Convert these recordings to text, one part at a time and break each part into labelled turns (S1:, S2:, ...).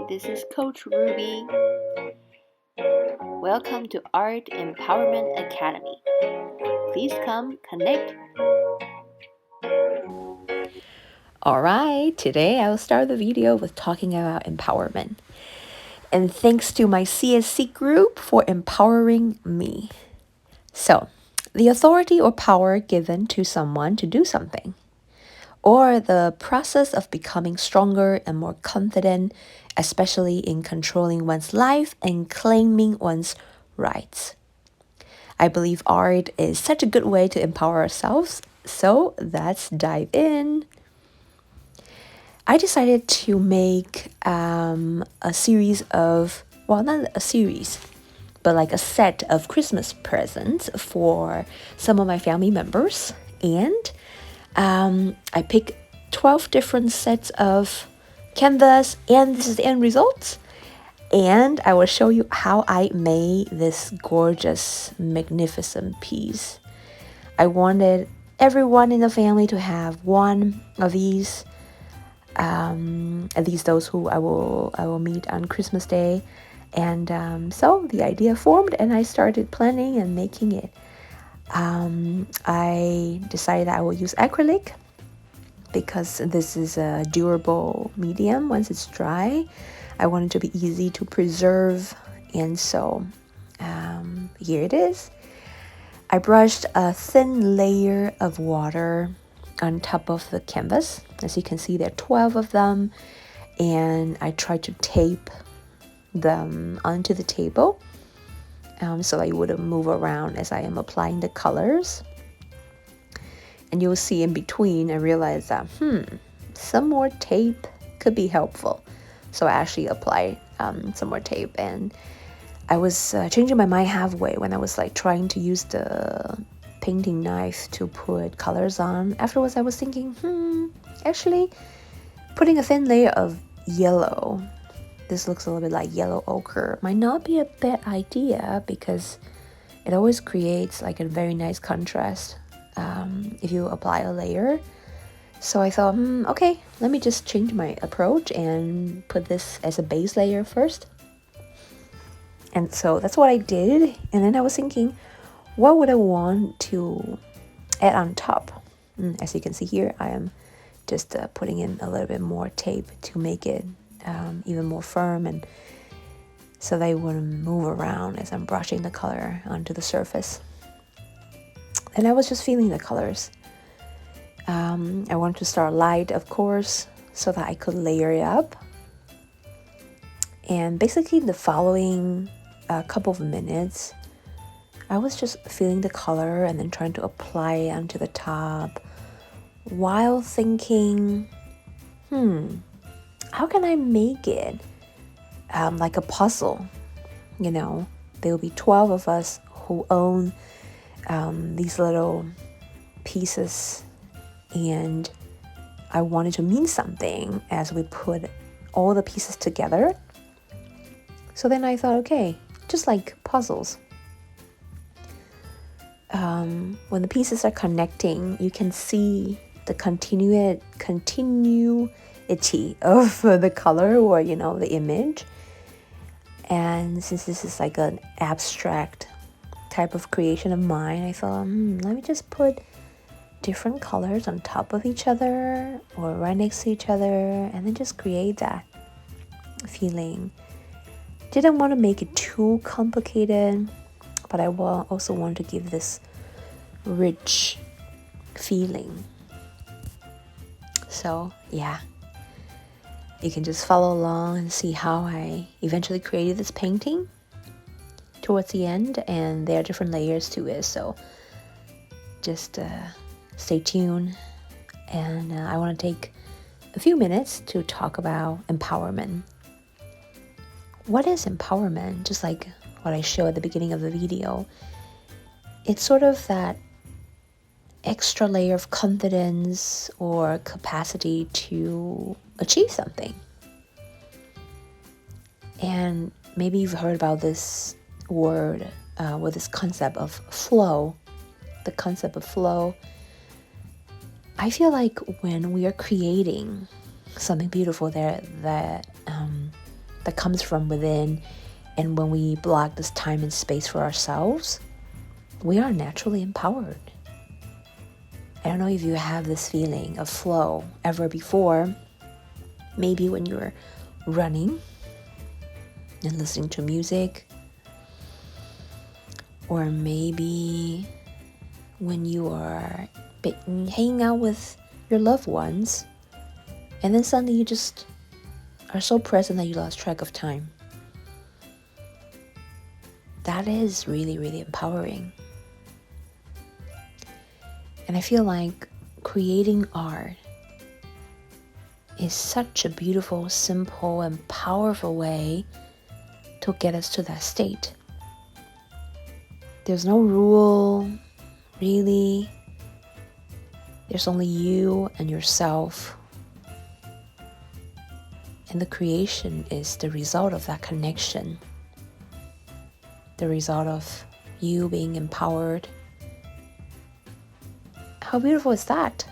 S1: this is Coach Rubyyy. Welcome to Art Empowerment Academy. Please come connect.
S2: Alright, today I will start the video with talking about empowerment. And thanks to my CSC group for empowering me. So, the authority or power given to someone to do something, or the process of becoming stronger and more confident, especially in controlling one's life and claiming one's rights. I believe art is such a good way to empower ourselves, so let's dive in. I decided to make a series of, well, not a series, but like a set of Christmas presents for some of my family members. And I picked 12 different sets of canvas, and this is the end result. And I will show you how I made this gorgeous, magnificent piece. I wanted everyone in the family to have one of these. At least those who I will meet on Christmas Day, and so the idea formed, and I started planning and making it. I decided that I will use acrylic because this is a durable medium. Once it's dry, I want it to be easy to preserve, and so here it is. I brushed a thin layer of water on top of the canvas. As you can see, there are 12 of them, and I tried to tape them onto the table so that it wouldn't move around as I am applying the colors. And you'll see in between, I realized that some more tape could be helpful, so I actually applied some more tape. And I was changing my mind halfway when I was like trying to use the painting knife to put colors on. Afterwards, I was thinking, actually putting a thin layer of yellow, this looks a little bit like yellow ochre, might not be a bad idea because it always creates like a very nice contrast if you apply a layer. So I thought, okay, let me just change my approach and put this as a base layer first. And so that's what I did. And then I was thinking, what would I want to add on top? As you can see here, I am just putting in a little bit more tape to make it even more firm, and so they wouldn't move around as I'm brushing the color onto the surface. And I was just feeling the colors. I wanted to start light, of course, so that I could layer it up. And basically the following couple of minutes, I was just feeling the color and then trying to apply it onto the top while thinking, how can I make it like a puzzle? You know, there will be 12 of us who own these little pieces, and I wanted to mean something as we put all the pieces together. So then I thought, okay, just like puzzles. When the pieces are connecting, you can see the continuity of the color, or the image. And since this is like an abstract type of creation of mine, I thought, let me just put different colors on top of each other or right next to each other, and then just create that feeling. Didn't want to make it too complicated, but I also want to give this rich feeling. So yeah, you can just follow along and see how I eventually created this painting towards the end, and there are different layers to it, so just stay tuned. And I want to take a few minutes to talk about empowerment. What is empowerment? Just like what I show at the beginning of the video, it's sort of that extra layer of confidence or capacity to achieve something. And maybe you've heard about this word with this concept of flow. The concept of flow. I feel like when we are creating something beautiful there that that comes from within. And when we block this time and space for ourselves, we are naturally empowered. I don't know if you have this feeling of flow ever before. Maybe when you're running and listening to music, or maybe when you are hanging out with your loved ones, and then suddenly you just are so present that you lost track of time. That is really, really empowering. And I feel like creating art is such a beautiful, simple, and powerful way to get us to that state. There's no rule, really. There's only you and yourself. And the creation is the result of that connection. The result of you being empowered. How beautiful is that?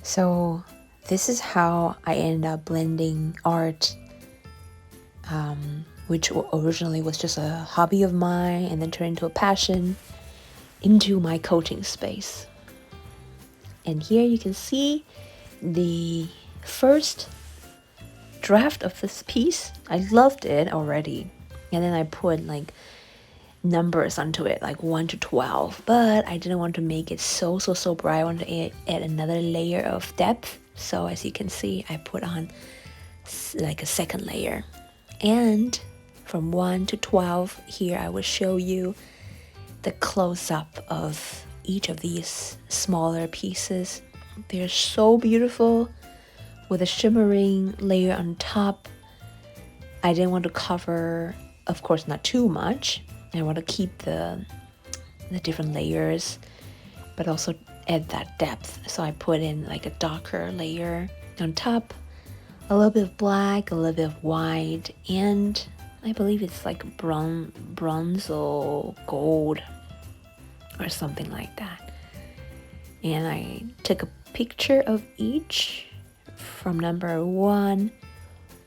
S2: So this is how I ended up blending art, which originally was just a hobby of mine and then turned into a passion, into my coaching space. And here you can see the first draft of this piece. I loved it already. And then I put like numbers onto it, like 1 to 12, but I didn't want to make it so bright. I wanted to add another layer of depth. So as you can see, I put on like a second layer. And from 1 to 12, here I will show you the close-up of each of these smaller pieces. They're so beautiful with a shimmering layer on top. I didn't want to cover, of course, not too much. I want to keep the different layers, but also add that depth. So I put in like a darker layer on top, a little bit of black, a little bit of white, and I believe it's like bronze or gold or something like that. And I took a picture of each from number 1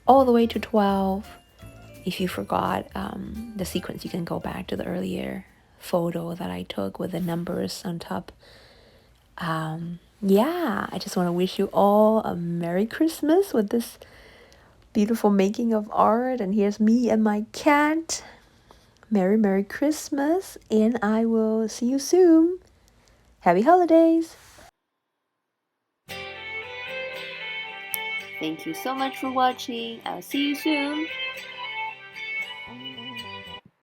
S2: all the way to 12. If you forgot the sequence, you can go back to the earlier photo that I took with the numbers on top. I just want to wish you all a Merry Christmas with this beautiful making of art. And here's me and my cat. Merry Christmas, and I will see you soon. Happy holidays!
S1: Thank you so much for watching. I'll see you soon.